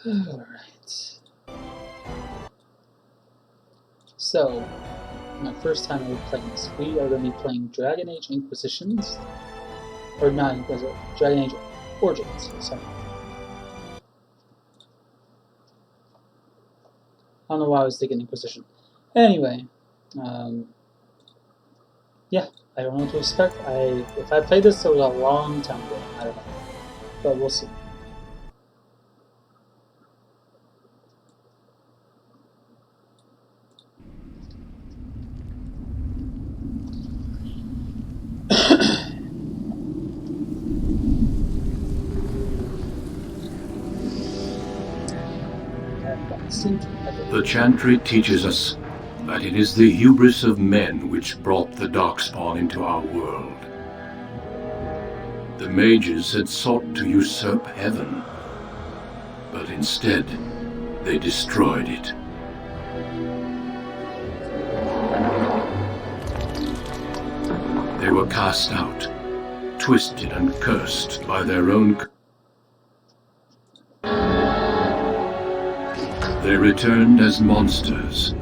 Alright. So, my first time ever playing this, we are going to be playing Dragon Age Inquisitions. Or not Inquisition, Dragon Age Origins, sorry. I don't know why I was thinking Inquisition. Anyway, yeah, I don't know what to expect. If I played this, it was a long time ago. I don't know, but we'll see. The Chantry teaches us that it is the hubris of men which brought the Darkspawn into our world. The mages had sought to usurp heaven, but instead they destroyed it. They were cast out, twisted and cursed by their own. They returned as monsters,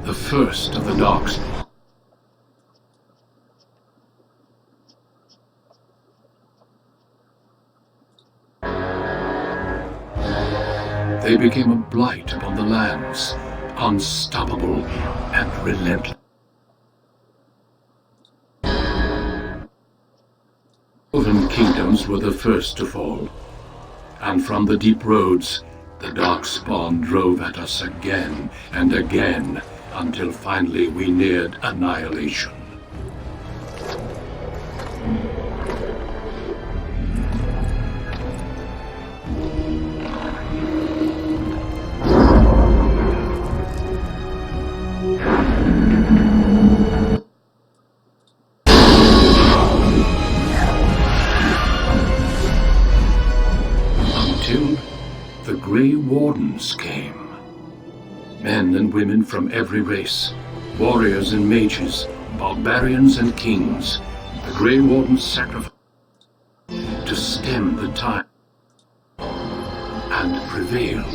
the first of the Darkspawn. They became a blight upon the lands, unstoppable and relentless. Northern kingdoms were the first to fall, and from the deep roads, the Darkspawn drove at us again and again, until finally we neared annihilation. Until the Grey Wardens came. Men and women from every race, warriors and mages, barbarians and kings, the Grey Wardens sacrificed to stem the tide and prevailed.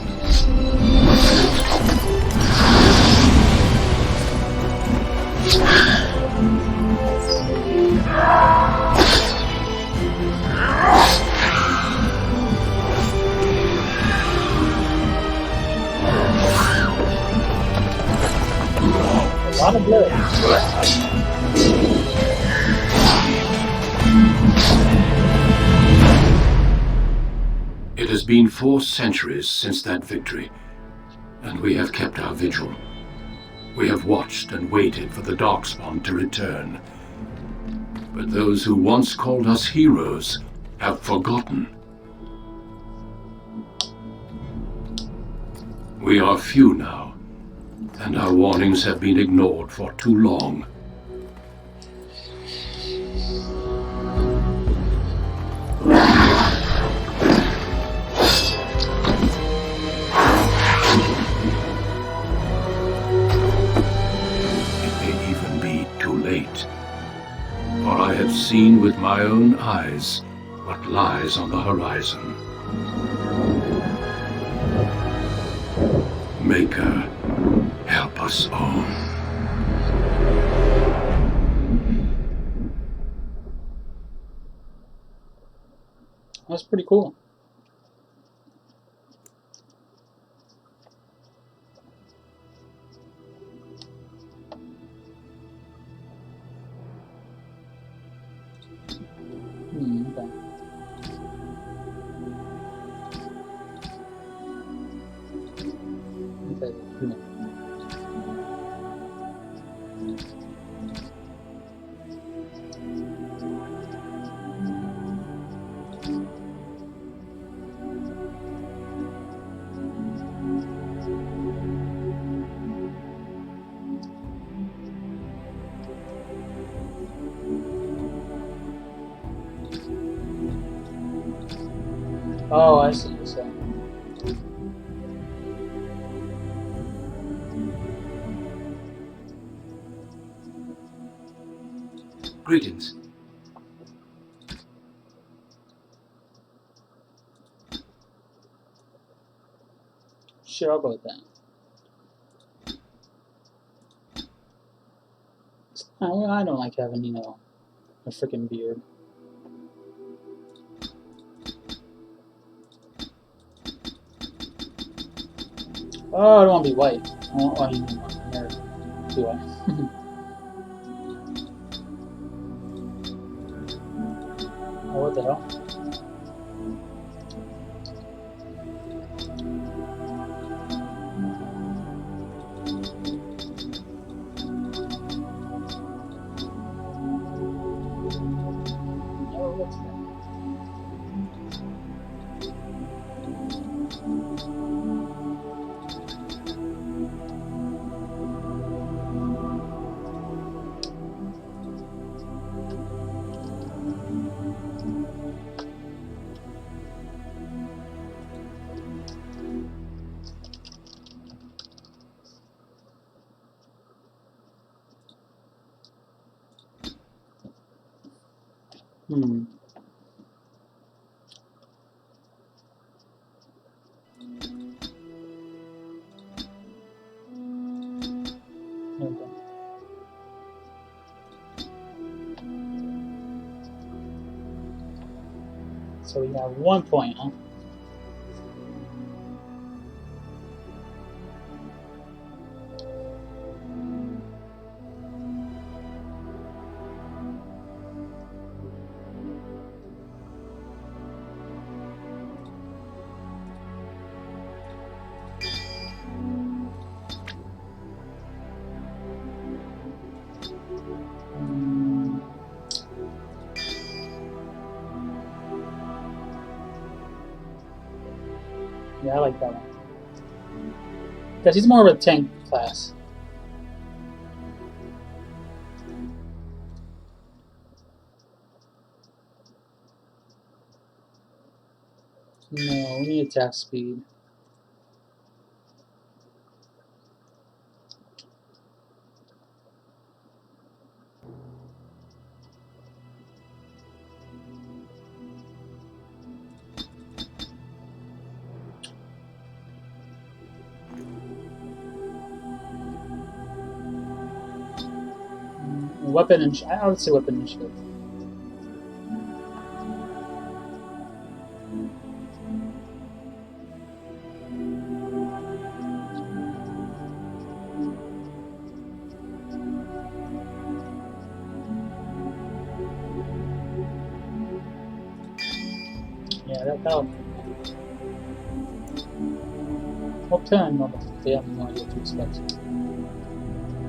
A lot of blood. It has been 4 centuries since that victory, and we have kept our vigil. We have watched and waited for the Darkspawn to return. But those who once called us heroes have forgotten. We are few now, and our warnings have been ignored for too long. It may even be too late, for I have seen with my own eyes what lies on the horizon. Maker, help us all. That's pretty cool. Okay. Okay. Oh, I see what you're saying. Greetings. Sure, I'll go with that. I don't like having, you know, a freaking beard. Oh, I don't want to be white. I mean, American. Do I? Oh, what the hell? Oh, what's that? Hmm. Okay. So we have 1 point, huh? Yeah, I like that one. Because he's more of a tank class. No, we need attack speed. Weapon and I would say weapon initiative. Yeah, that'll. Well, 10 normally. They have no idea what to expect.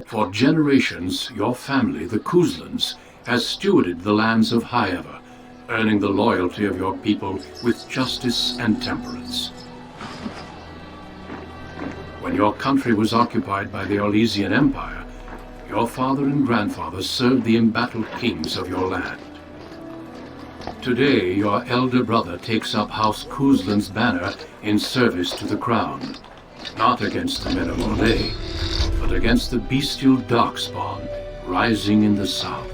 For generations, your family, the Kuzlans, has stewarded the lands of Highever, earning the loyalty of your people with justice and temperance. When your country was occupied by the Orlesian Empire, your father and grandfather served the embattled kings of your land. Today, your elder brother takes up House Kuzlan's banner in service to the crown, not against the men of Orlais, but against the bestial Darkspawn rising in the south.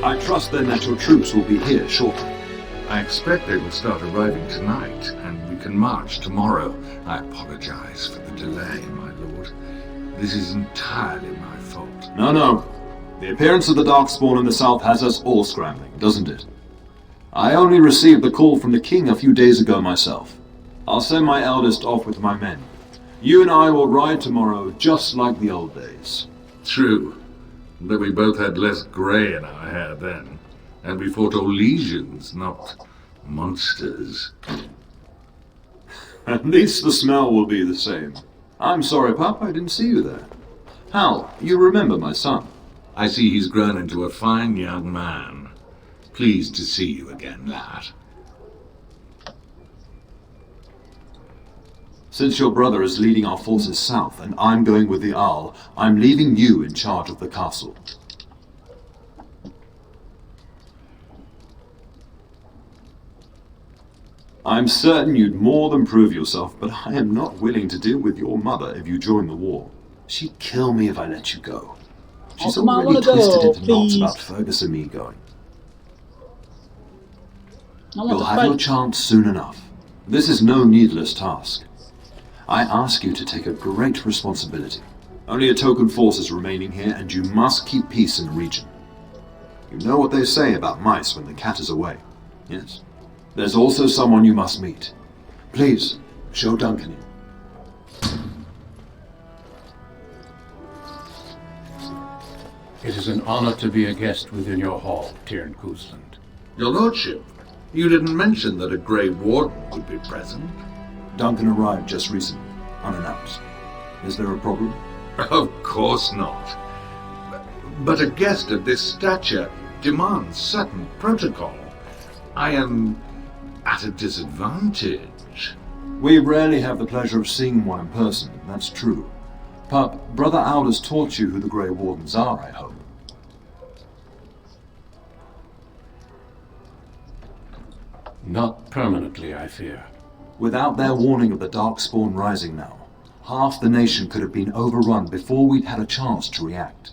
I trust then that your troops will be here shortly. I expect they will start arriving tonight, and we can march tomorrow. I apologize for the delay, my lord. This is entirely my fault. No. The appearance of the Darkspawn in the south has us all scrambling, doesn't it? I only received the call from the king a few days ago myself. I'll send my eldest off with my men. You and I will ride tomorrow just like the old days. True, but we both had less grey in our hair then, and we fought Orlesians, not monsters. At least the smell will be the same. I'm sorry, Pop, I didn't see you there. Hal, you remember my son? I see he's grown into a fine young man. Pleased to see you again, lad. Since your brother is leading our forces south and I'm going with the Owl, I'm leaving you in charge of the castle. I'm certain you'd more than prove yourself, but I am not willing to deal with your mother if you join the war. She'd kill me if I let you go. She's already twisted into knots about Fergus and me going. You'll have your chance soon enough. This is no needless task. I ask you to take a great responsibility. Only a token force is remaining here, and you must keep peace in the region. You know what they say about mice when the cat is away, yes? There's also someone you must meet. Please, show Duncan in. It is an honor to be a guest within your hall, Tyrn Cousland. Your lordship, you didn't mention that a Grey Warden would be present. Duncan arrived just recently, unannounced. Is there a problem? Of course not. But a guest of this stature demands certain protocol. I am at a disadvantage. We rarely have the pleasure of seeing one in person, that's true. Pup, Brother Aldous taught you who the Grey Wardens are, I hope. Not permanently, I fear. Without their warning of the Darkspawn rising now, half the nation could have been overrun before we'd had a chance to react.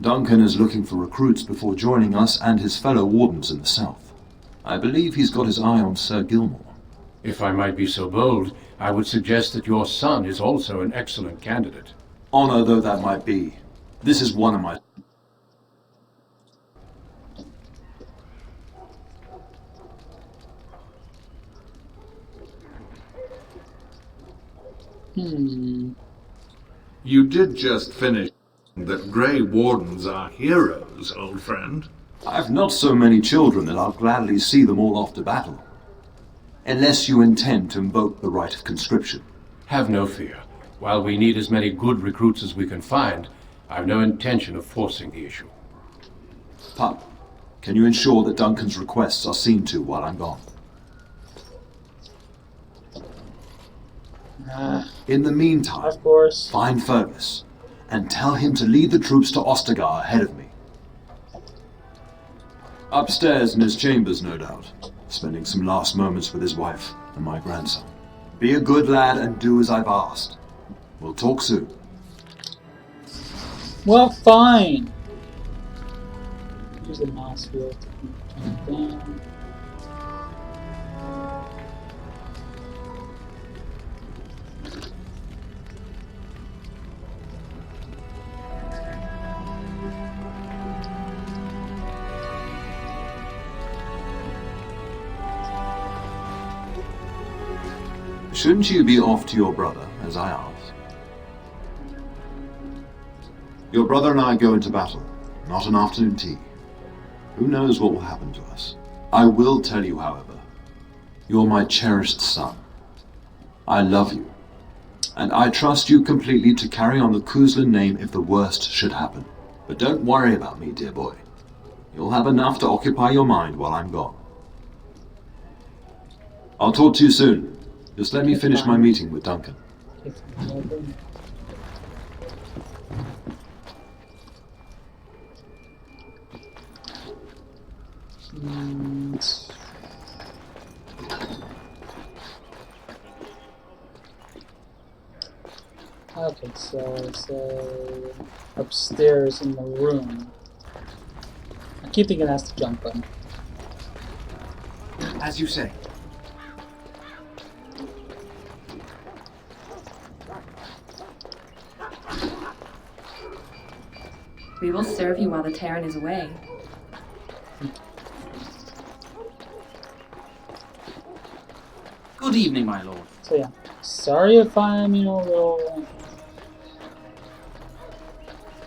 Duncan is looking for recruits before joining us and his fellow Wardens in the south. I believe he's got his eye on Sir Gilmore. If I might be so bold, I would suggest that your son is also an excellent candidate. Honor though that might be, this is one of my... You did just finish that Grey Wardens are heroes, old friend. I've not so many children that I'll gladly see them all off to battle. Unless you intend to invoke the right of conscription. Have no fear. While we need as many good recruits as we can find, I've no intention of forcing the issue. Pup, can you ensure that Duncan's requests are seen to while I'm gone? In the meantime, Of course. find Fergus, and tell him to lead the troops to Ostagar ahead of me. Upstairs in his chambers, no doubt, spending some last moments with his wife and my grandson. Be a good lad and do as I've asked. We'll talk soon. Well, fine. Use the mouse wheel to turn it down. Shouldn't you be off to your brother, as I asked? Your brother and I go into battle, not an afternoon tea. Who knows what will happen to us? I will tell you, however, you're my cherished son. I love you, and I trust you completely to carry on the Cousland name if the worst should happen. But don't worry about me, dear boy. You'll have enough to occupy your mind while I'm gone. I'll talk to you soon. Just let me finish my meeting with Duncan. If I'm over. Okay, so upstairs in the room. I keep thinking that's the jump button. As you say. We will serve you while the Terran is away. Good evening, my lord. So yeah, sorry if I'm, a little...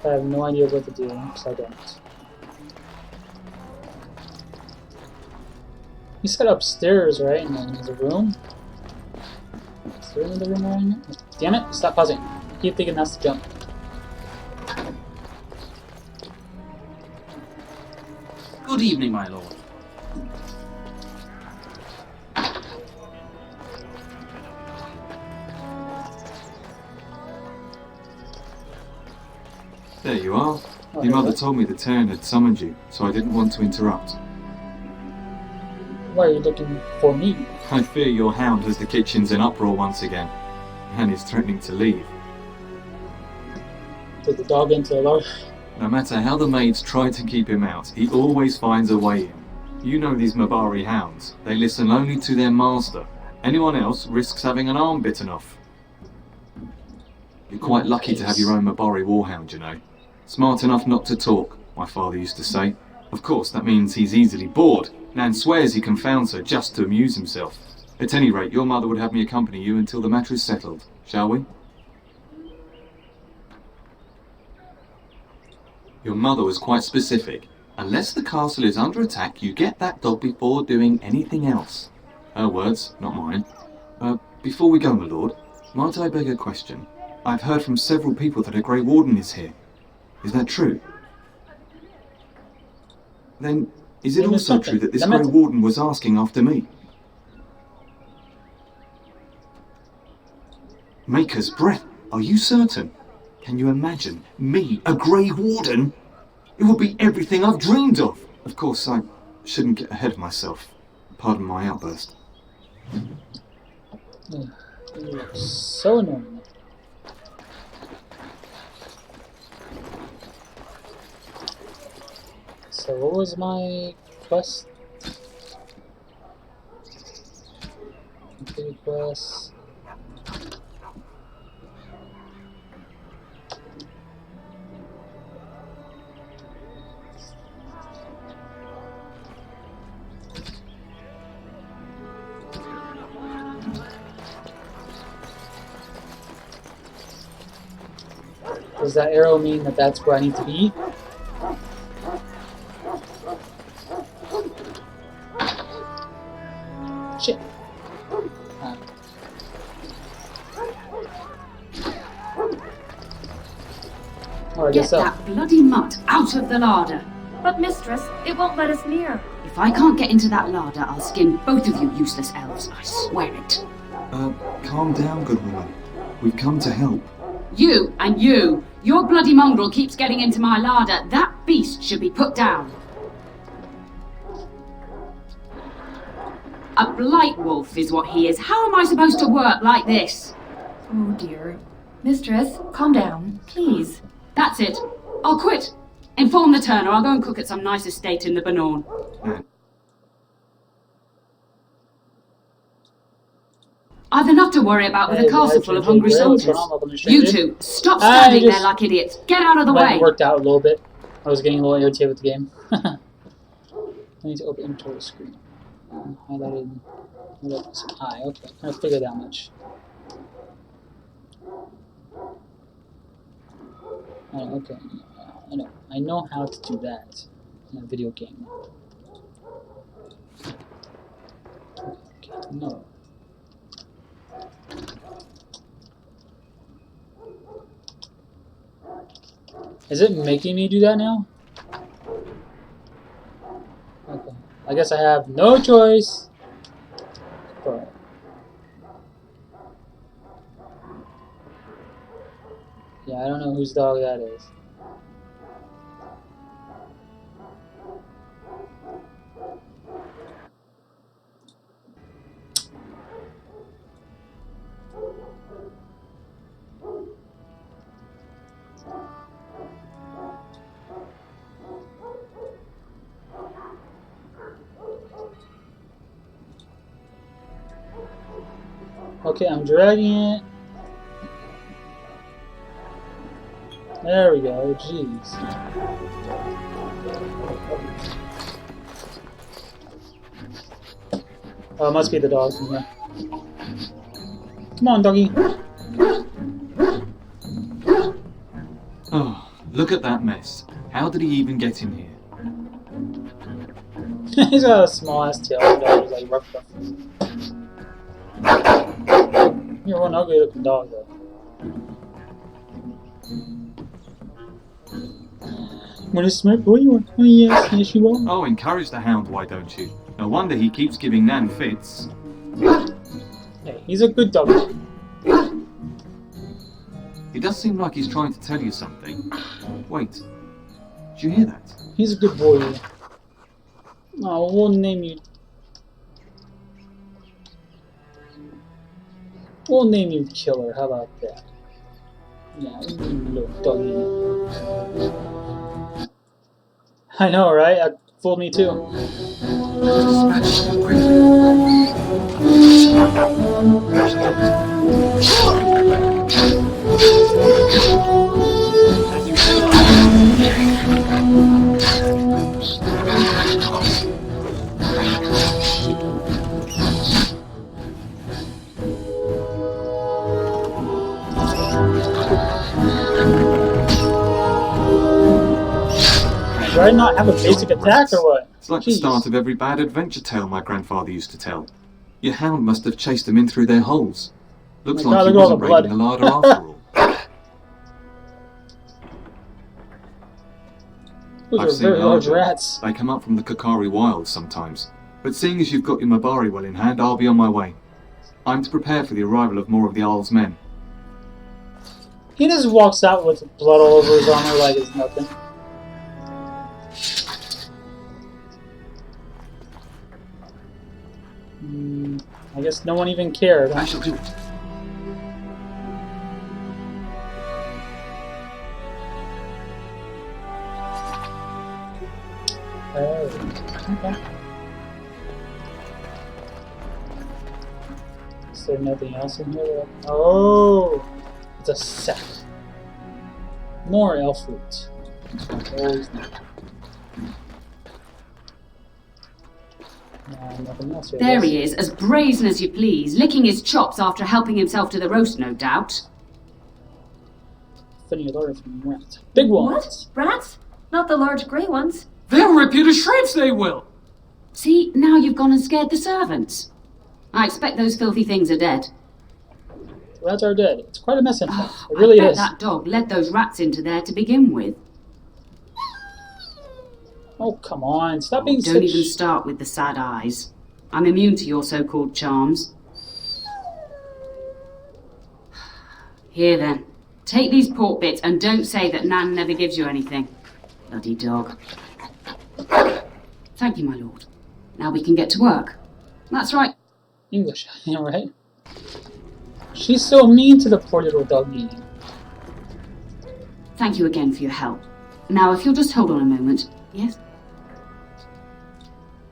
I have no idea what to do, because I don't. You said upstairs, right? In the room? Is there another room right now? Damn it, stop pausing. I keep thinking that's the jump. Good evening, my lord. There you are. Oh, Your mother okay. told me the Terran had summoned you, so I didn't want to interrupt. Why are you looking for me? I fear your hound has the kitchens in uproar once again, and is threatening to leave. Did the dog into a large... No matter how the maids try to keep him out, he always finds a way in. You know these Mabari hounds. They listen only to their master, Anyone else risks having an arm bitten off. You're quite lucky to have your own Mabari warhound, you know. Smart enough not to talk, my father used to say. Of course, that means he's easily bored. Nan swears he confounds her just to amuse himself. At any rate, your mother would have me accompany you until the matter is settled, shall we? Your mother was quite specific. Unless the castle is under attack, you get that dog before doing anything else. Her words, not mine. Before we go, my lord, might I beg a question? I've heard from several people that a Grey Warden is here. Is that true? Then, is it also true that this Grey Warden was asking after me? Maker's breath, are you certain? Can you imagine me, a Grey Warden? It would be everything I've dreamed of. Of course, I shouldn't get ahead of myself. Pardon my outburst. So annoying. So what was my quest? Complete quest. Does that arrow mean that that's where I need to be? Shit. Oh, Get that bloody mutt out of the larder. But mistress, it won't let us near. If I can't get into that larder, I'll skin both of you useless elves. I swear it. Calm down, good woman. We've come to help. You and you! Your bloody mongrel keeps getting into my larder. That beast should be put down. A blight wolf is what he is. How am I supposed to work like this? Oh dear. Mistress, calm down, please. That's it. I'll quit. Inform the turner. I'll go and cook at some nice estate in the Banorn. I've enough to worry about with a castle full of hungry soldiers. You two, stop standing there like idiots. Get out of the way. It worked out a little bit. I was getting a little irritated with the game. I need to open inventory screen. Highlighted. Okay, I figured that much. Oh, okay. I know how to do that in a video game. Okay, no. Is it making me do that now? Okay. I guess I have no choice. But yeah, I don't know whose dog that is. Okay, I'm dragging it. There we go, jeez. Oh, it must be the dog from here. Come on, doggy. Oh, look at that mess. How did he even get in here? He's got a small ass tail. He's like rough. You're one ugly looking dog though. Want a smart boy? Oh yes, yes you are. Oh, encourage the hound, why don't you? No wonder he keeps giving Nan fits. Hey, he's a good dog. He does seem like he's trying to tell you something. Wait, did you hear that? He's a good boy. Oh, we'll name you. We'll name you Killer. How about that? Yeah, little doggy. I know, right? That fooled me too. Dispatch them quickly. Do I not have a basic attack or what? It's like the start of every bad adventure tale my grandfather used to tell. Your hound must have chased them in through their holes. Looks My God, like he look at all wasn't the blood. raiding the larder after all. Those I've are seen very large larger. rats. They come up from the Kakari Wilds sometimes. But seeing as you've got your Mabari well in hand, I'll be on my way. I'm to prepare for the arrival of more of the Isle's men. He just walks out with blood all over his armor like it's nothing. I guess no one even cared. I shall do it. Oh, okay. Is there nothing else in here? Oh, it's a sack. More elf fruit. Always need. Nothing else here. There he is, as brazen as you please, licking his chops after helping himself to the roast, no doubt. Funny order from rat. Big ones. What? Rats? Not the large grey ones. They'll rip you to shreds, they will! See, now you've gone and scared the servants. I expect those filthy things are dead. The rats are dead. It's quite a mess in fact. Oh, It really I bet is. that dog led those rats into there to begin with. Oh, come on. Stop being Don't such... even start with the sad eyes. I'm immune to your so-called charms. Here then, take these pork bits and don't say that Nan never gives you anything. Bloody dog. Thank you, my lord. Now we can get to work. That's right. English, yeah, right? She's so mean to the poor little doggy. Thank you again for your help. Now, if you'll just hold on a moment. Yes?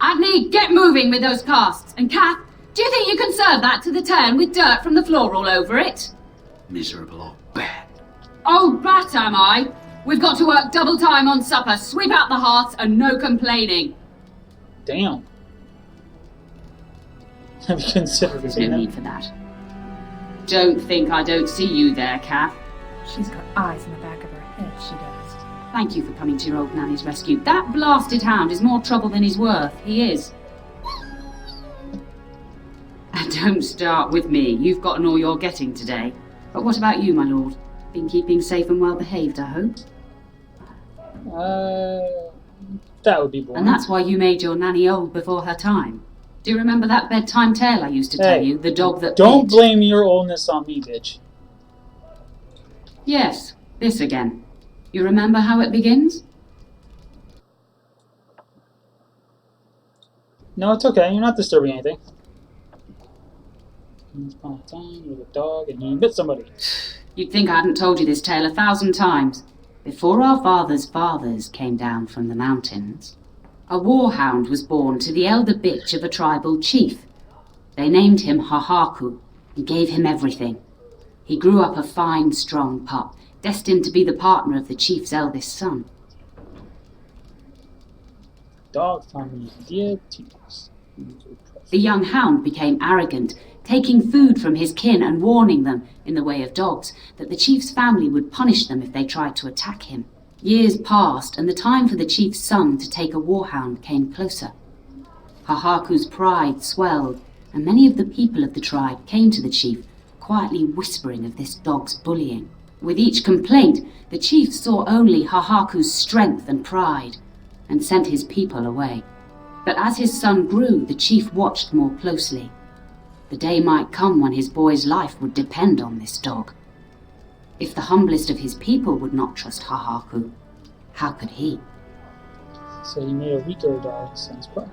Agni, get moving with those casts. And Kath, do you think you can serve that to the turn with dirt from the floor all over it? Miserable old bat. Oh, rat am I? We've got to work double time on supper, sweep out the hearths, and no complaining. Damn. Have you considered There's doing no that? need for that. Don't think I don't see you there, Kath. She's got eyes in the back of her head, she does. Thank you for coming to your old nanny's rescue. That blasted hound is more trouble than he's worth. He is. And don't start with me. You've gotten all you're getting today. But what about you, my lord? Been keeping safe and well behaved, I hope? That would be boring. And that's why you made your nanny old before her time. Do you remember that bedtime tale I used to tell you? The dog that Don't bit? blame your oldness on me, bitch. Yes, this again. You remember how it begins? No, it's okay. You're not disturbing anything. Once upon a time, with a dog, and he bit somebody. You'd think I hadn't told you this tale 1,000 times. Before our fathers' fathers came down from the mountains, a warhound was born to the elder bitch of a tribal chief. They named him Hahaku and gave him everything. He grew up a fine, strong pup, destined to be the partner of the chief's eldest son. Dog found me dear tears. The young hound became arrogant, taking food from his kin and warning them, in the way of dogs, that the chief's family would punish them if they tried to attack him. Years passed, and the time for the chief's son to take a warhound came closer. Hahaku's pride swelled, and many of the people of the tribe came to the chief, quietly whispering of this dog's bullying. With each complaint, the chief saw only Hahaku's strength and pride, and sent his people away. But as his son grew, the chief watched more closely. The day might come when his boy's life would depend on this dog. If the humblest of his people would not trust Hahaku, how could he? So he made a weaker dog son's partner.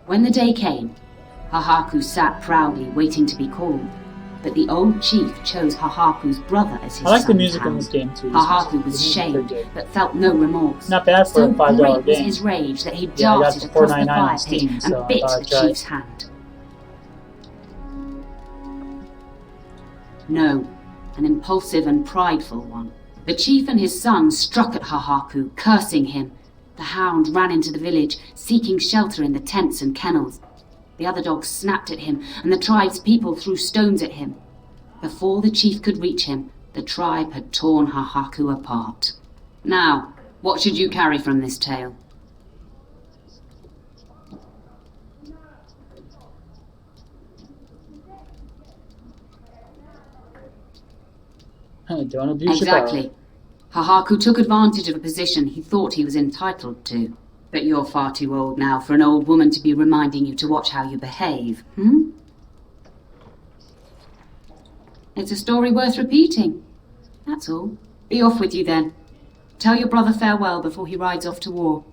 When the day came, Hahaku sat proudly waiting to be called. but the old chief chose Hahaku's brother as his I like the son's music in hound. this game too. Hahaku The was music's pretty shamed, good. but felt no remorse. Not bad for So a $5 great was game. his rage that he Yeah, I got darted the across the $4.99 fire on pit Steam, so I and bit thought the I'd try it. chief's hand. No, an impulsive and prideful one. The chief and his son struck at Hahaku, cursing him. The hound ran into the village, seeking shelter in the tents and kennels. The other dogs snapped at him, and the tribe's people threw stones at him. Before the chief could reach him, the tribe had torn Hahaku apart. Now, what should you carry from this tale? Don't abuse your Exactly. Hahaku took advantage of a position he thought he was entitled to. But you're far too old now for an old woman to be reminding you to watch how you behave, hmm? It's a story worth repeating. That's all. Be off with you then. Tell your brother farewell before he rides off to war.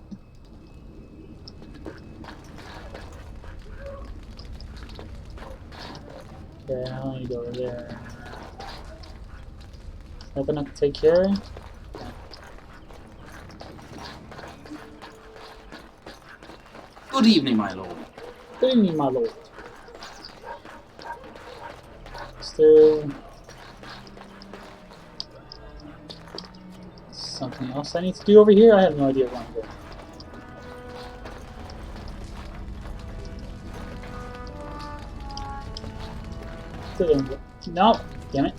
power. Yeah, I need to go over there. Nothing I can take care of? Good evening, my lord. Good evening, my lord. Is there something else I need to do over here? I have no idea where I'm going. No, damn it.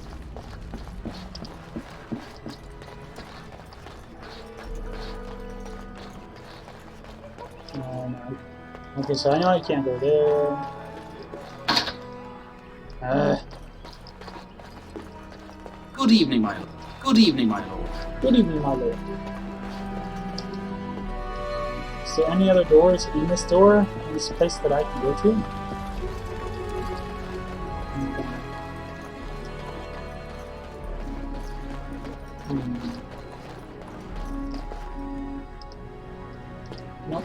Oh no. Okay, so I know I can't go there. Good evening, my lord. Good evening, my lord. Good evening, my lord. Is there any other doors in this door, in this place that I can go to? Nope.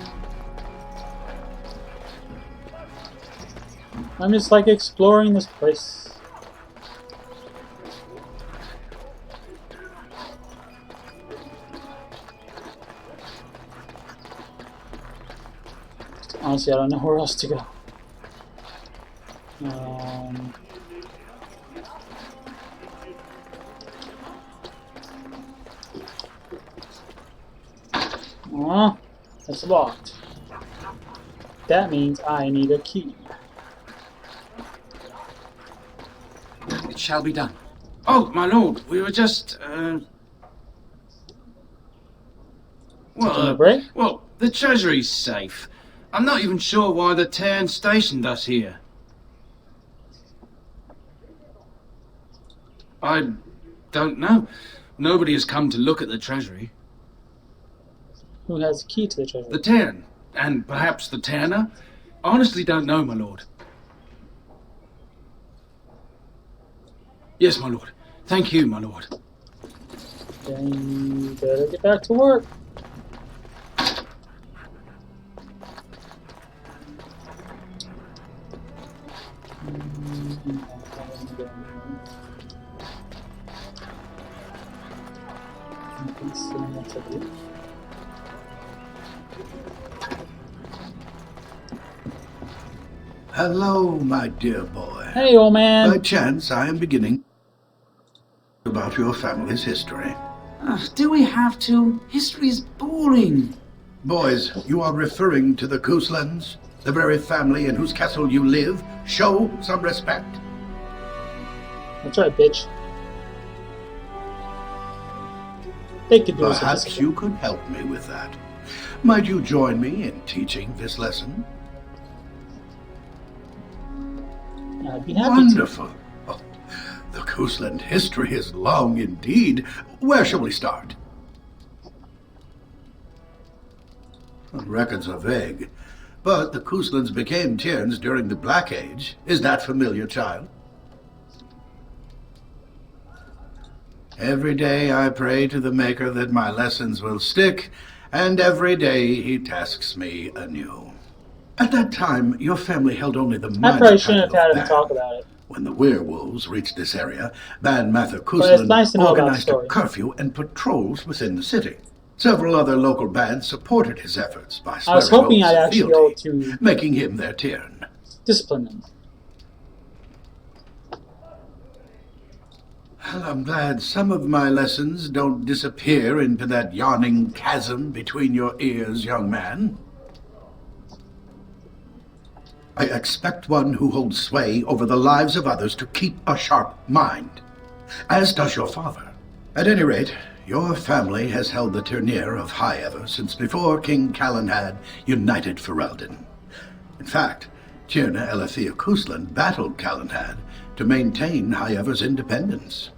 I'm just like exploring this place. Honestly, I don't know where else to go. It's locked. That means I need a key. It shall be done. Oh, my lord, we were just, Taking a break? well, the treasury's safe. I'm not even sure why the Terran stationed us here. I don't know. Nobody has come to look at the treasury. Who has the key to the treasure? The Terran, and perhaps the Tanner? Honestly don't know, my lord. Yes, my lord. Thank you, my lord. Then you better get back to work. Hello, my dear boy. Hey, old man. By chance, I am beginning about your family's history. Do we have to? History is boring. Boys, you are referring to the Couslands, the very family in whose castle you live. Show some respect. That's right, bitch. They could do Perhaps this. you could help me with that. Might you join me in teaching this lesson? I'd be happy Wonderful. Oh, the Cousland history is long indeed. Where shall we start? Records are vague, but the Couslands became Tierns during the Black Age. Is that familiar, child? Every day I pray to the Maker that my lessons will stick, and every day he tasks me anew. At that time, your family held only the I minor probably shouldn't have title had of him Baron. talk about it. When the werewolves reached this area, Ban Mather it's Kuslan nice to know about organized a story. curfew and patrols within the city. Several other local bands supported his efforts by I was swearing hoping oaths I'd of actually be able fealty, to making him their Tyrn. discipline them. Well, I'm glad some of my lessons don't disappear into that yawning chasm between your ears, young man. I expect one who holds sway over the lives of others to keep a sharp mind, as does your father. At any rate, your family has held the Tyrnir of High Ever since before King Calenhad united Ferelden. In fact, Tyrna Elethea Kuslan battled Calenhad to maintain High Ever's independence.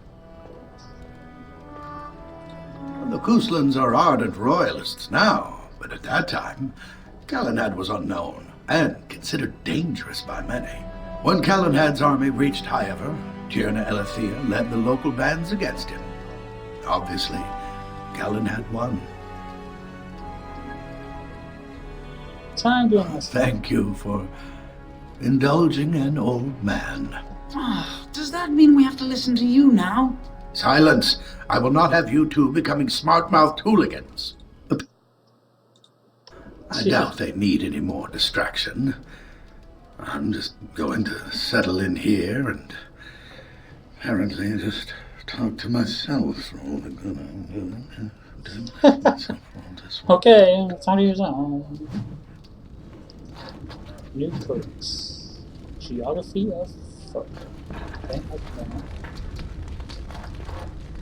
The Kuslans are ardent royalists now, but at that time, Calenhad was unknown and considered dangerous by many. When Calenhad's army reached High Ever, Tyrna Elethea led the local bands against him. Obviously, Calenhad won. Time doing this. Thank you for indulging an old man. Does that mean we have to listen to you now? Silence! I will not have you two becoming smart-mouthed hooligans. I doubt they need any more distraction. I'm just going to settle in here and apparently just talk to myself for all the good. Okay, it's time to use on. New codes. Geography of folk. Okay,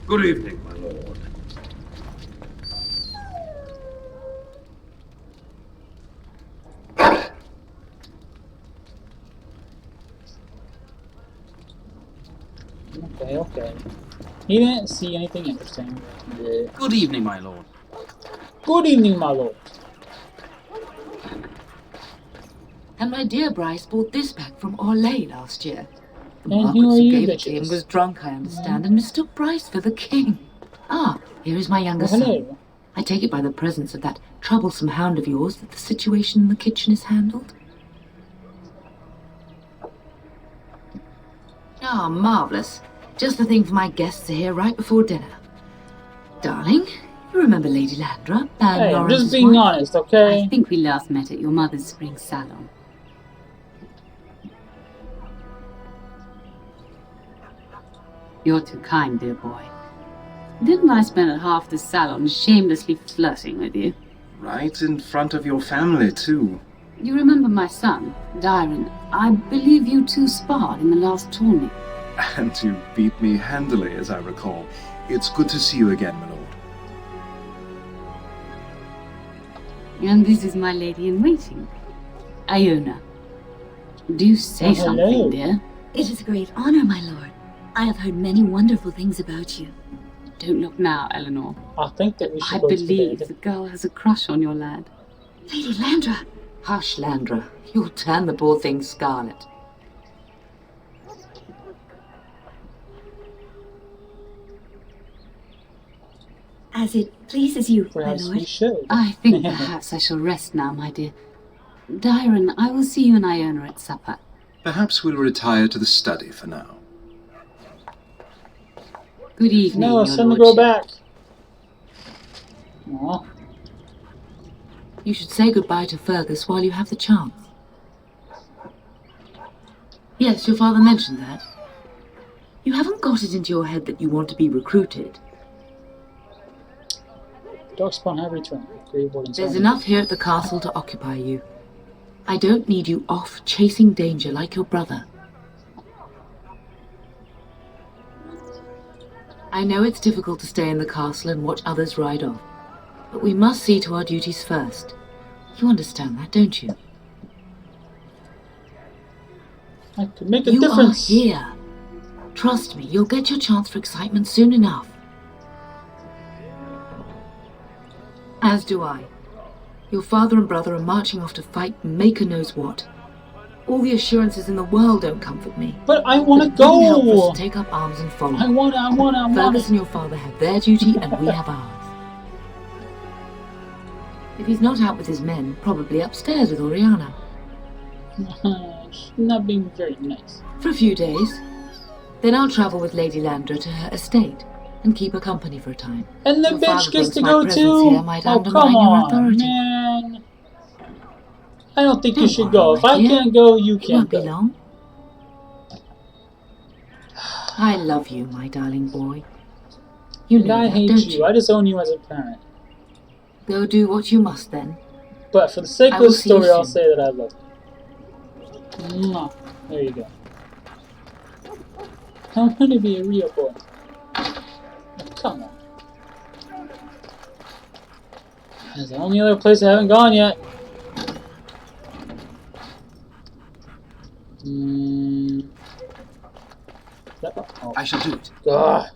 Good evening, my lord. Okay. He didn't see anything interesting. Yeah. Good evening, my lord. Good evening, my lord. And my dear Bryce bought this back from Orlais last year. The And Marquis who are who you, gave it to him bitches? was drunk, I understand, and mistook Bryce for the king. Ah, here is my younger Well, son. hello. I take it by the presence of that troublesome hound of yours that the situation in the kitchen is handled. Ah, marvellous. Just the thing for my guests to hear right before dinner. Darling, you remember Lady Landra, Ban Hey, I'm Lawrence's just being wife? honest, okay? I think we last met at your mother's spring salon. You're too kind, dear boy. Didn't I spend half the salon shamelessly flirting with you? Right in front of your family, too. You remember my son, Dyron? I believe you two sparred in the last tourney. And you beat me handily, as I recall. It's good to see you again, my lord. And this is my lady-in-waiting, Iona. Do say Oh, hello. something, dear. It is a great honor, my lord. I have heard many wonderful things about you. Don't look now, Eleanor. I think that we should I go to believe bed. the girl has a crush on your lad. Lady Landra! Hush, Landra. You'll turn the poor thing scarlet. As it pleases you, Perhaps my we lord. should. I think perhaps I shall rest now, my dear. Dyron, I will see you and Iona at supper. Perhaps we'll retire to the study for now. Good evening, No, your it's time to go lordship. back. Aw. You should say goodbye to Fergus while you have the chance. Yes, your father mentioned that. You haven't got it into your head that you want to be recruited. Darkspawn have returned. Grey Warden's There's army. enough here at the castle to occupy you. I don't need you off chasing danger like your brother. I know it's difficult to stay in the castle and watch others ride off, but we must see to our duties first. You understand that, don't you? I could make a You difference. are here. Trust me, you'll get your chance for excitement soon enough. As do I. Your father and brother are marching off to fight Maker knows what. All the assurances in the world don't comfort me. But I want to It wouldn't help go. us to take up arms and follow. I want it. Fergus and your father have their duty and we have ours. If he's not out with his men, probably upstairs with Oriana. She's not being very nice. For a few days. Then I'll travel with Lady Landra to her estate and keep her company for a time. And the Your bitch father gets thinks to my go presence too? here might Oh, undermine come your on, authority. man. I don't think you Don't should worry, go. If my I dear. can't go, you It can't won't be go. long. I love you, my darling boy. You And know I that, hate don't you. I disown you as a parent. Go do what you must then. But for the sake I of will the see you story, I'll soon. say that I love you. Mwah. There you go. I'm gonna be a real boy. Oh, come on. That's the only other place I haven't gone yet. Oh. I shall do it. God.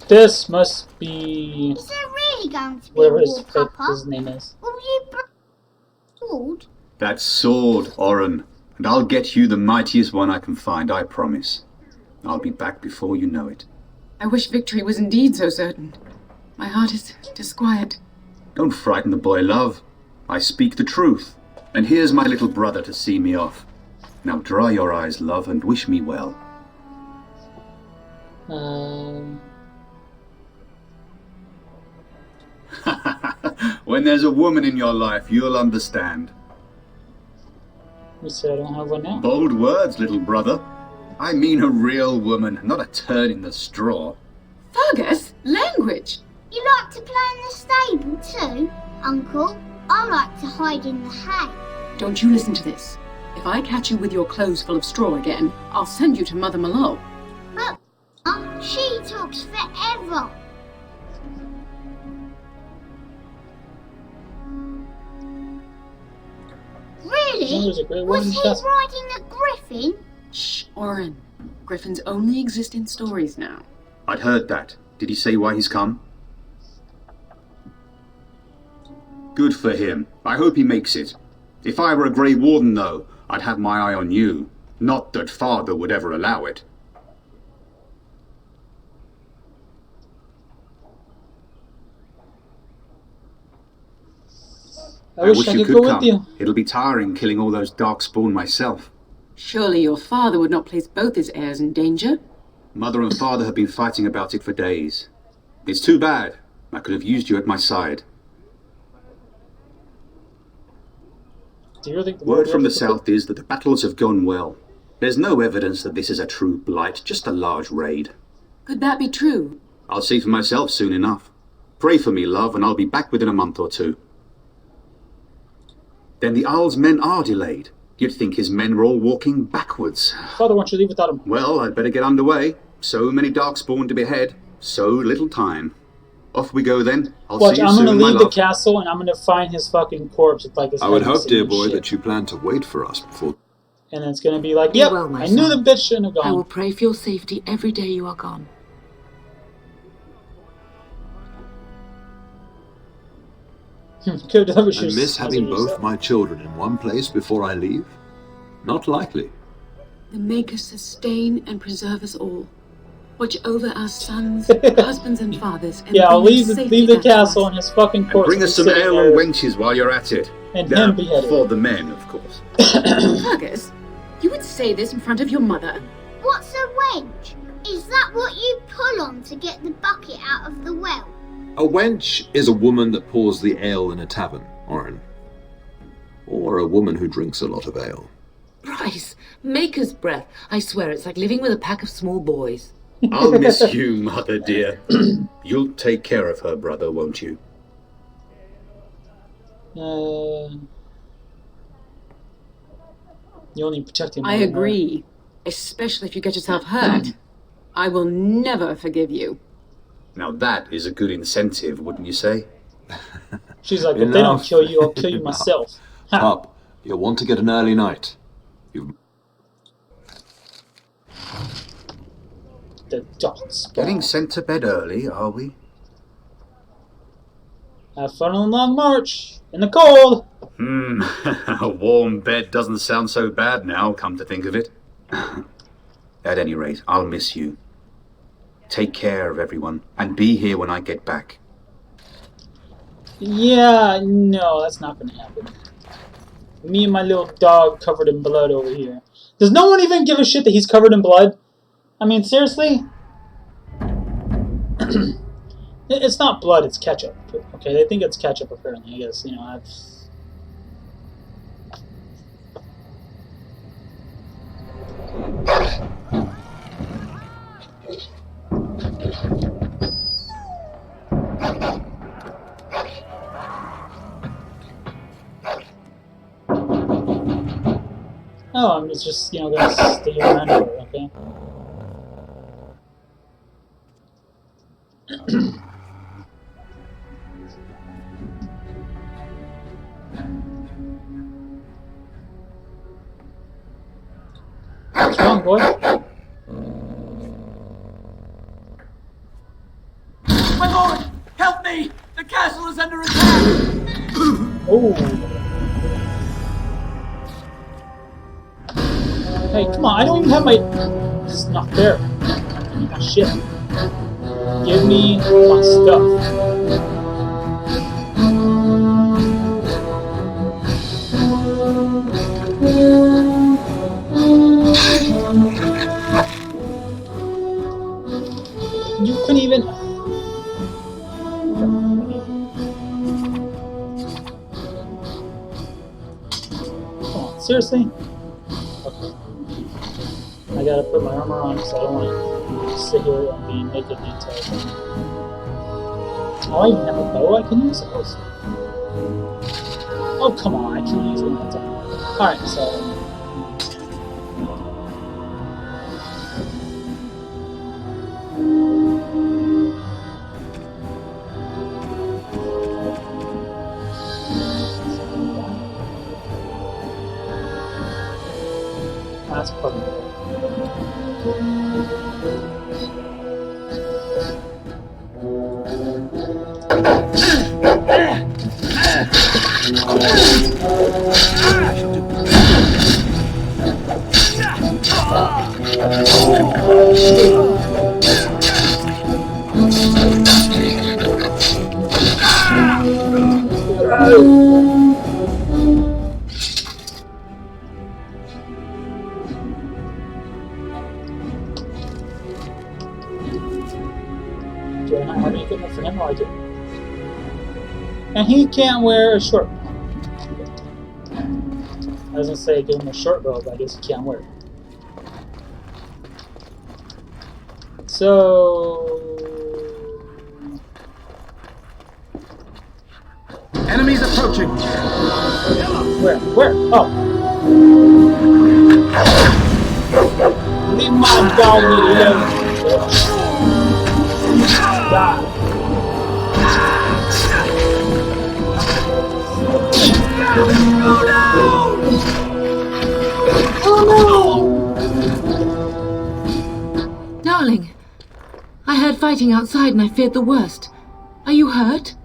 This must be Is there really going to be whatever a war, Papa? his name is. Will you bring sword? That sword, Oren, and I'll get you the mightiest one I can find, I promise. I'll be back before you know it. I wish victory was indeed so certain. My heart is disquiet. Don't frighten the boy, love. I speak the truth. And here's my little brother to see me off. Now dry your eyes, love, and wish me well. When there's a woman in your life, you'll understand. You say I don't have one now. Bold words, little brother. I mean a real woman, not a turd in the straw. Fergus, language! You like to play in the stable too, Uncle? I like to hide in the hay. Don't you listen to this. If I catch you with your clothes full of straw again, I'll send you to Mother Malone. But she talks forever. Really? There's a great Was one. he riding a griffin? Shh, Oren. Griffins only exist in stories now. I'd heard that. Did he say why he's come? Good for him. I hope he makes it. If I were a Grey Warden, though, I'd have my eye on you. Not that Father would ever allow it. I wish I could go with come. you. It'll be tiring killing all those darkspawn myself. Surely your father would not place both his heirs in danger? Mother and Father have been fighting about it for days. It's too bad. I could have used you at my side. Do you really think Word from the south is that the battles have gone well. There's no evidence that this is a true blight, just a large raid. Could that be true? I'll see for myself soon enough. Pray for me, love, and I'll be back within a month or two. Then the Owl's men are delayed. You'd think his men were all walking backwards. Father wants you to leave without him. Well, I'd better get underway. So many darkspawn to behead. So little time. Off we go then. I'll Watch, see you I'm soon, gonna my leave the love. castle and I'm gonna find his fucking corpse with like his I would head hope, missing dear and boy, shit. that you plan to wait for us before... And it's gonna be like, Be yep, well, my I knew the son. bitch shouldn't have I will gone. pray for your safety every day you are gone. Could have And miss having both my children in one place before I leave? Not likely. The Maker sustain and preserve us all. Watch over our sons, husbands and fathers. And Yeah, I'll bring them leave safely the back to castle us. and his fucking And corpse. bring will us be some sitting ale there. and wenches while you're at it. And him beheaded. For the men, of course. Fergus, you would say this in front of your mother? What's a wench? Is that what you pull on to get the bucket out of the well? A wench is a woman that pours the ale in a tavern, Oren. Or a woman who drinks a lot of ale. Bryce, maker's breath. I swear it's like living with a pack of small boys. I'll miss you, mother dear. You'll take care of her, brother, won't you? You only protect him. I agree. Especially if you get yourself hurt. I will never forgive you. Now that is a good incentive, wouldn't you say? She's like, if they don't kill you, I'll kill you Enough. myself. Pup, you'll want to get an early night. The dogs. Getting sent to bed early, are we? Have fun on the long march. In the cold. A warm bed doesn't sound so bad now, come to think of it. At any rate, I'll miss you. Take care of everyone, and be here when I get back. Yeah, no, that's not gonna happen. Me and my little dog covered in blood over here. Does no one even give a shit that he's covered in blood? I mean, seriously? It's not blood, it's ketchup. Okay, they think it's ketchup, apparently. I guess, you know, I've... Oh, I'm just, you know, gonna stay around here, okay? What's wrong, boy? My lord! Help me! The castle is under attack! Oh. Hey, come on, I don't even have my... This is not fair. I need my shit. Give me my stuff. You couldn't even... Come on, seriously? Okay. I gotta put my armor on because I don't want to sit here and be naked the entire time. Oh, I even have a bow I can use? Oh, come on, I can use one at a time. Alright, so... That's perfect. Do I not have any equipment for him? Oh, I do. And he can't wear a short bow. I was gonna say give him a short bow, but I guess he can't wear it. So... Enemies approaching! Where? Oh! Leave my dog alone! Die! Go down! Oh no! Darling, I heard fighting outside and I feared the worst. Are you hurt?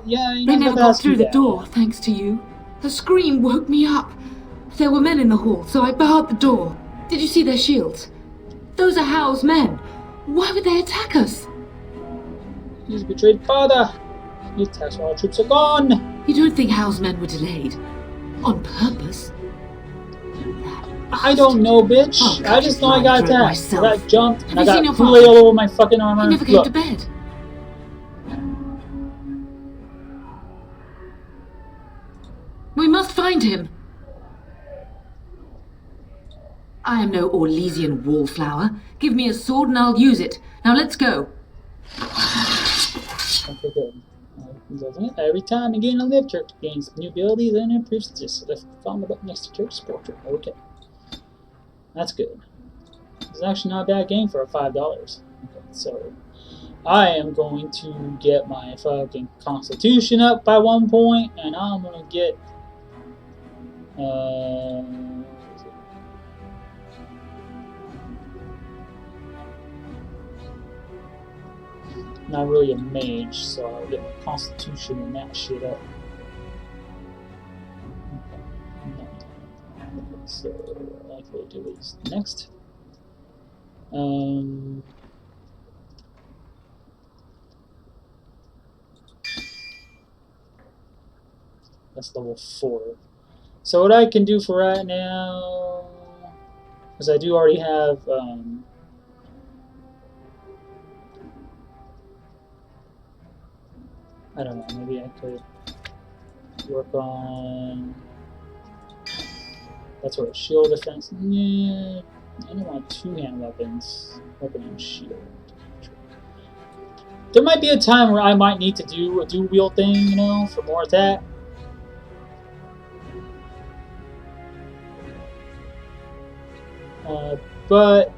Yeah, they never got through the door, thanks to you. The scream woke me up. There were men in the hall, so I barred the door. Did you see their shields? Those are Hal's men. Why would they attack us? He's betrayed father. His attacks while our troops are gone. You don't think Hal's men were delayed? On purpose? I don't know, bitch. Oh, I just know I got attacked. Myself. I got jumped, and I seen got your Kool-Aid all over my fucking armor. He never came to bed. We must find him. I am no Orlesian wallflower. Give me a sword and I'll use it. Now let's go. Okay, good. Every time you gain a lift, character gains new abilities and improves this. Lift on the button next to character's portrait. Okay. That's good. It's actually not a bad game for $5. Okay, so I am going to get my fucking constitution up by 1 point, and I'm gonna get not really a mage, so I'll get my constitution and that shit up. Okay. So I like to do Next. That's level 4. So what I can do for right now, because I do already have I don't know, maybe I could work on, that's what, shield defense. Yeah, I don't want two-hand weapons. Weapon and shield. There might be a time where I might need to do a dual wield thing, you know, for more attack. But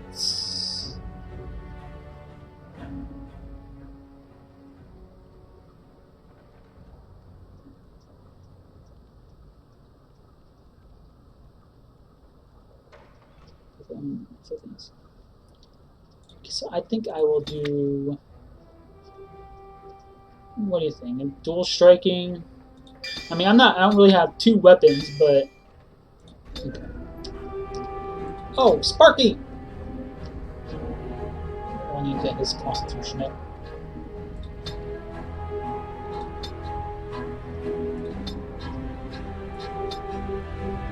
so I think I will do. What do you think? Dual striking. I mean, I don't really have two weapons, but. Oh, Sparky! I need to get his constitution up.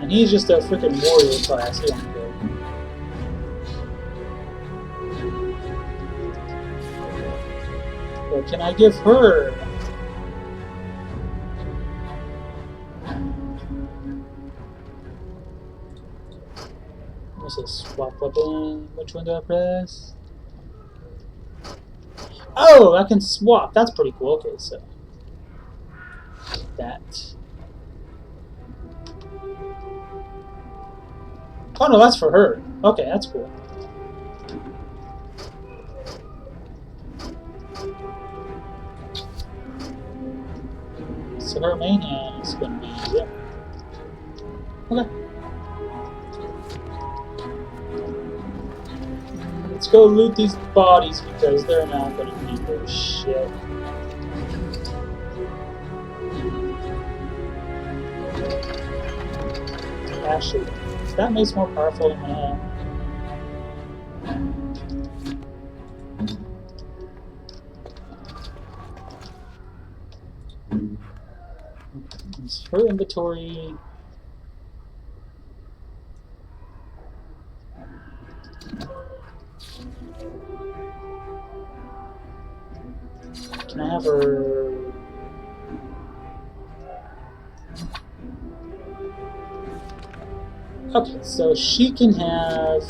And he's just a freaking warrior class. He don't care. But can I give her? What's this? Swap weapon. Which one do I press? Oh, I can swap. That's pretty cool. Okay, so that. Oh no, that's for her. Okay, that's cool. So her main hand is going to be there. Okay. Let's go loot these bodies because they're not going to need their shit. Actually, that makes more powerful than what it's her inventory. Can I have her? Okay, so she can have.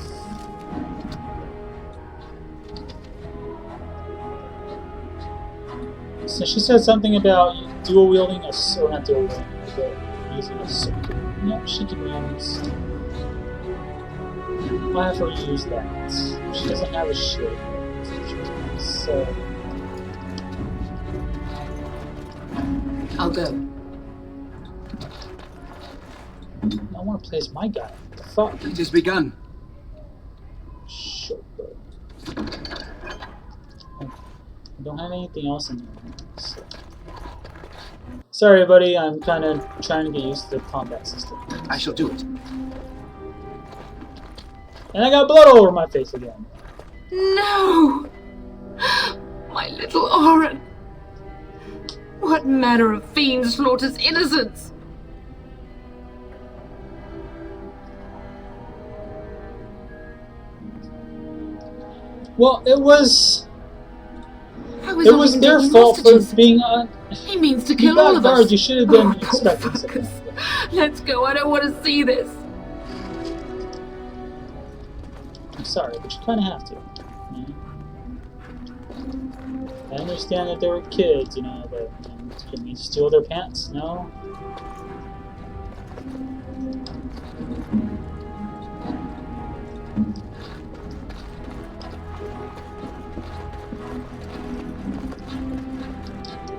So she said something about dual wielding a, or not dual wielding, but using a sword. No, she can use. I'll have her use that. She doesn't have a shield, so. I'll go. I want to play as my guy. What the fuck? It has begun. Sure. I don't have anything else in here. So. Sorry, buddy. I'm kind of trying to get used to the combat system. I shall do it. And I got blood all over my face again. No! My little Oren! What manner of fiend slaughters innocents? Well, it was How is it was their fault for being He means to kill all of guards. us. You should have been Oh, poor expecting something. Let's go. I don't want to see this. I'm sorry, but you kind of have to. I understand that they were kids, you know, but can we steal their pants? No?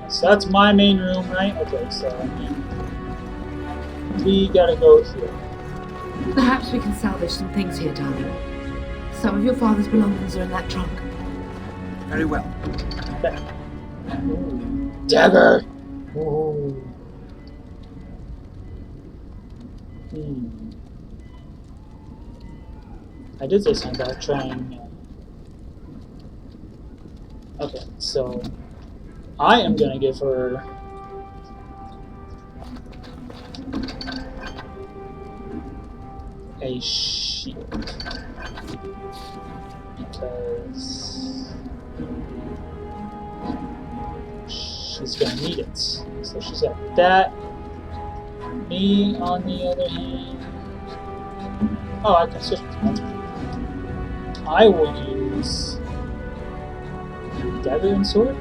So that's my main room, right? Okay, so we gotta go here. Perhaps we can salvage some things here, darling. Some of your father's belongings are in that trunk. Very well. Ooh, dagger! Ooh. I did say something about trying. Okay, so I am gonna give her a shield because she's gonna need it. So she's got that. Me, on the other hand, oh, I can switch between them. I will use dagger and sword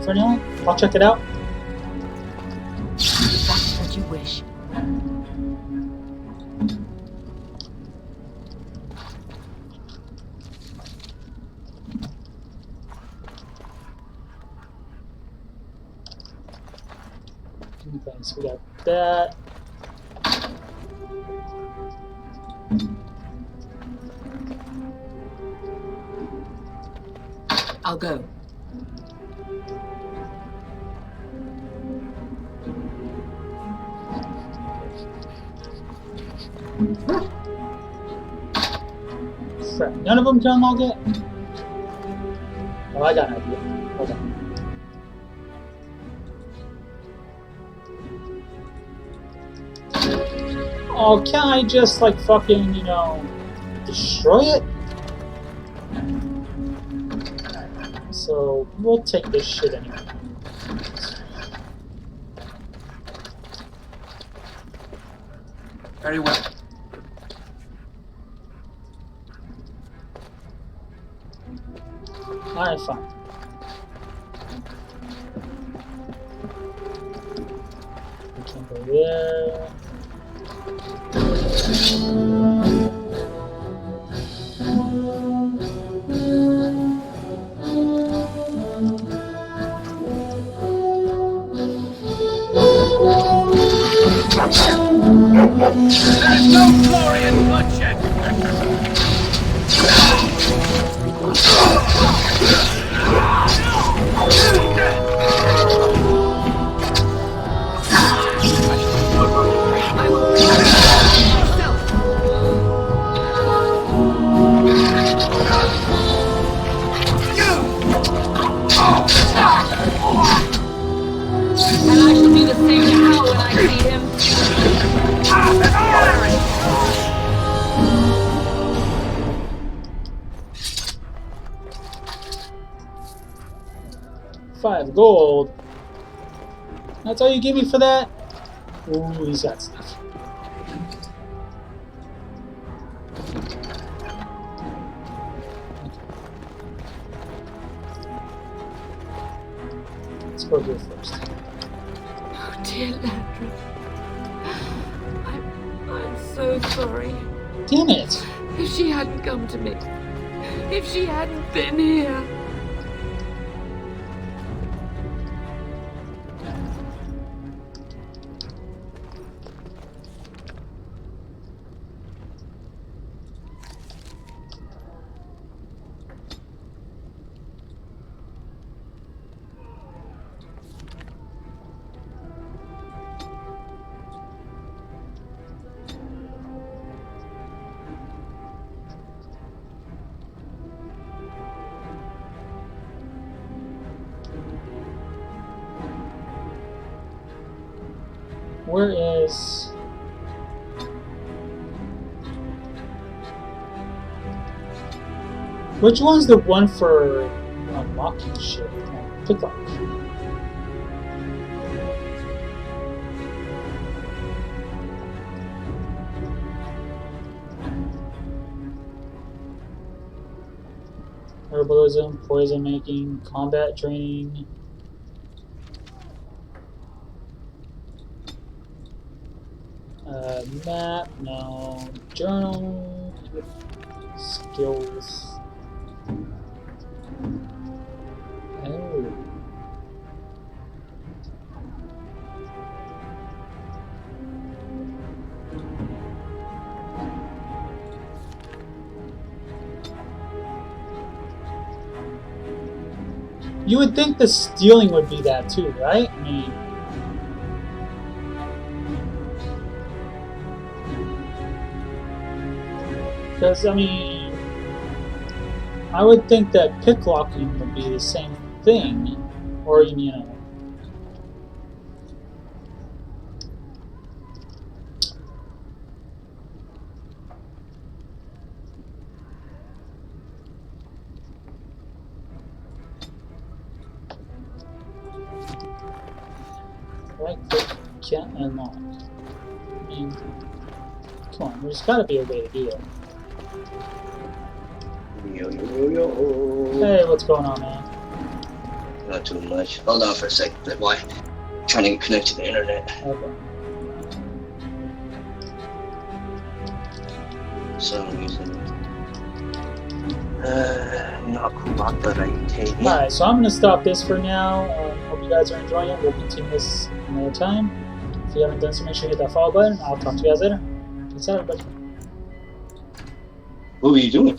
for now. I'll check it out. That's what you wish. Okay, so we got that. I'll go. Crap, none of them can unlock it? Oh, I got an idea. Hold on. Oh, can't I just, like, fucking, you know, destroy it? So, we'll take this shit anyway. Very well. Alright, fine. We can go there. There's no glory in bloodshed! 5 gold. That's all you give me for that? Ooh, he's got stuff. Let's go here first. Oh, dear Landry. I'm so sorry. Damn it! If she hadn't come to me. If she hadn't been here. Where is... Which one's the one for unlocking shit? Pick up. Herbalism, poison making, combat training. Map, no. Journal, skills. Oh. You would think the stealing would be that too, right? I mean... Because, I mean, I would think that pick locking would be the same thing, or, you know. Right click, can't unlock. I mean, come on, there's gotta be a way to do that. Hey, what's going on, man? Not too much. Hold on for a sec, that boy. Trying to get connected to the internet. Okay. For some reason. Not cooperating. Alright, so I'm gonna stop this for now. Hope you guys are enjoying it. We'll continue this another time. If you haven't done so, make sure you hit that follow button. I'll talk to you guys later. Peace out, everybody. What were you doing?